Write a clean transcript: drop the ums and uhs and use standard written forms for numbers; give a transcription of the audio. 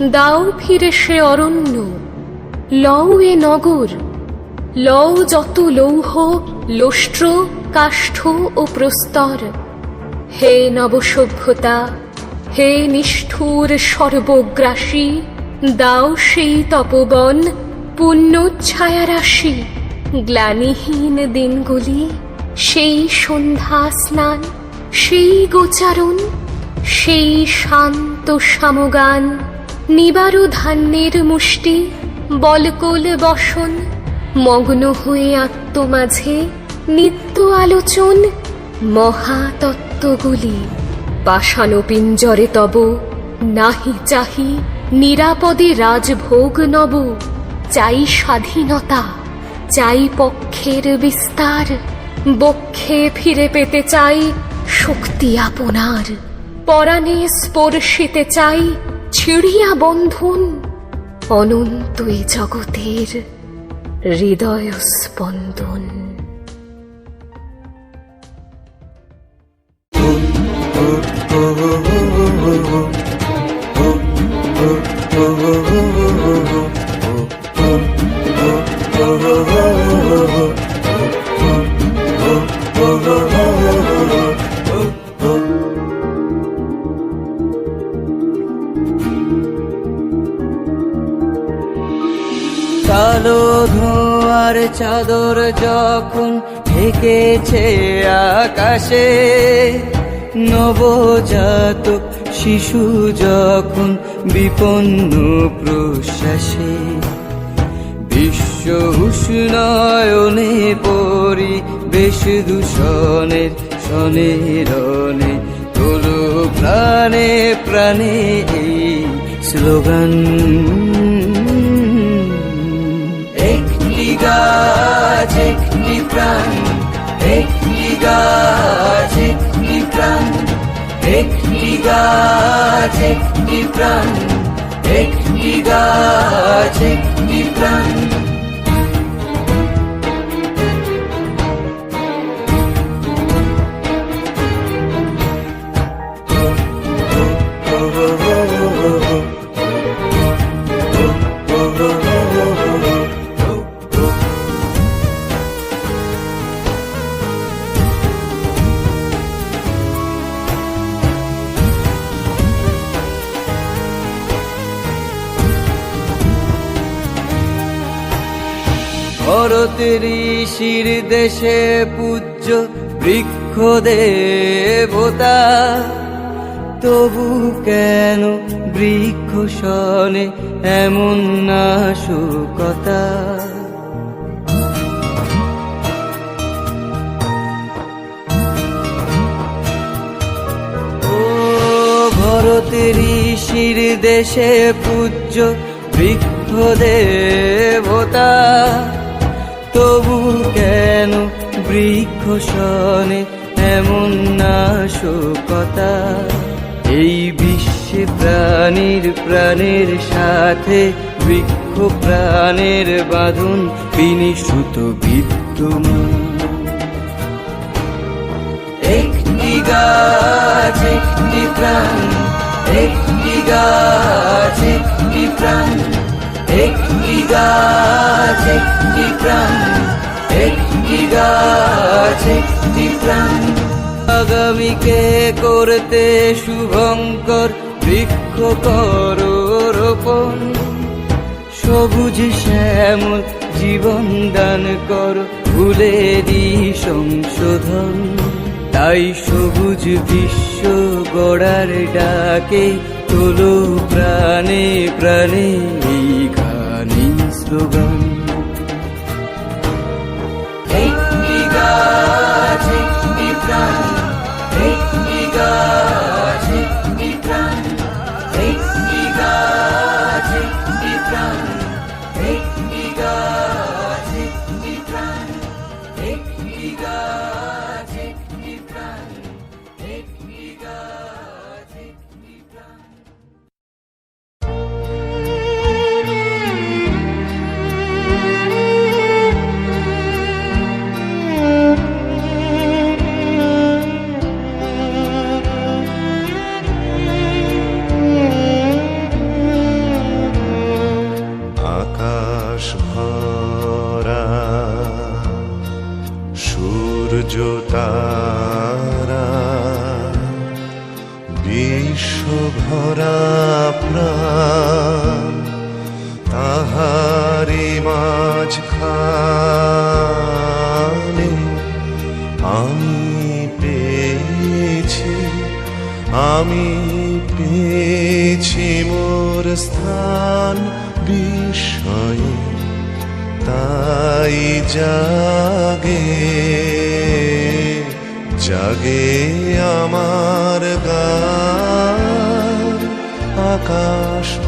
দাও ফিরে সে অরণ্য, লও এ নগর, লও যত লৌহ লোষ্ট্র কাষ্ঠ ও প্রস্তর। হে নবসভ্যতা, হে নিষ্ঠুর সর্বগ্রাসী, দাও সেই তপবন পুণ্যচ্ছায়া রাশি। গ্লানিহীন দিনগুলি, সেই সন্ধ্যা স্নান, সেই গোচারণ, সেই শান্ত সামগান, নিবারু ধান্যের মুষ্টি, বলকল বসন, মগ্ন হয়ে আত্মমাঝে নিত্য আলোচন। মহাতত্ত্বগুলি পাষাণ পিঞ্জরে তব, নাহি চাহি নিরাপদে রাজভোগ নব। চাই স্বাধীনতা, চাই পক্ষের বিস্তার, বক্ষে ফিরে পেতে চাই শক্তি আপনার। পরাণে স্পর্শিতে চাই ছিড়িয়া বন্ধন, অনন্ত এ জগতের হৃদয় স্পন্দন। কালো ধোঁয়ার চাদর যখন ঢেকেছে আকাশে, নবজাতক শিশু যখন বিপন্ন প্রশ্বাসে, বিশ্ব উষ্ণায়নে পরিবেশ দূষণের শনে রনে, তোলো প্রাণে প্রাণে এই স্লোগান। একটি গাছ একটি প্রাণ, একটি গাছ একটি প্রাণ, একটি গাছ একটি প্রাণ, একটি গাছ একটি প্রাণ। ভরতের ঋষির দেশে পূজ্য বৃক্ষ দেবতা, তবু কেন বৃক্ষ শনে এমন নাশকতা? ও ভরতের ঋষির দেশে পূজ্য বৃক্ষ দেবতা, তবু কেন বৃক্ষ শনে এমন নাশকতা? এই বিশ্বে প্রাণীর প্রাণের সাথে বৃক্ষ প্রাণের বাঁধন বিনিশুত বিদ্যমান। একটি গাছ একটি প্রাণ, একটি গাছ একটি প্রাণ, একটি গাছ একটি প্রাণ, একটি গাছ একটি প্রাণ। আগামীকে করতে শুভঙ্কর বৃক্ষ করো রোপণ, সবুজ শ্যামল জীবন দান করো ভুলেরই সংশোধন। তাই সবুজ বিশ্ব গড়ার ডাকে তোলো প্রাণে প্রাণে এই গানে স্লোগান। একটি গাছ একটি প্রাণ, একটি গাছ একটি প্রাণ, একটি গাছ একটি প্রাণ, একটি গাছ একটি প্রাণ, একটি গাছ একটি প্রাণ, একটি গাছ একটি প্রাণ। তারা বিশ্বভরা প্রাণ তাহারি মাঝখানে আমি পেয়েছি মোর স্থান বিস্ময়ে, তাই জাগে আমার গান আকাশ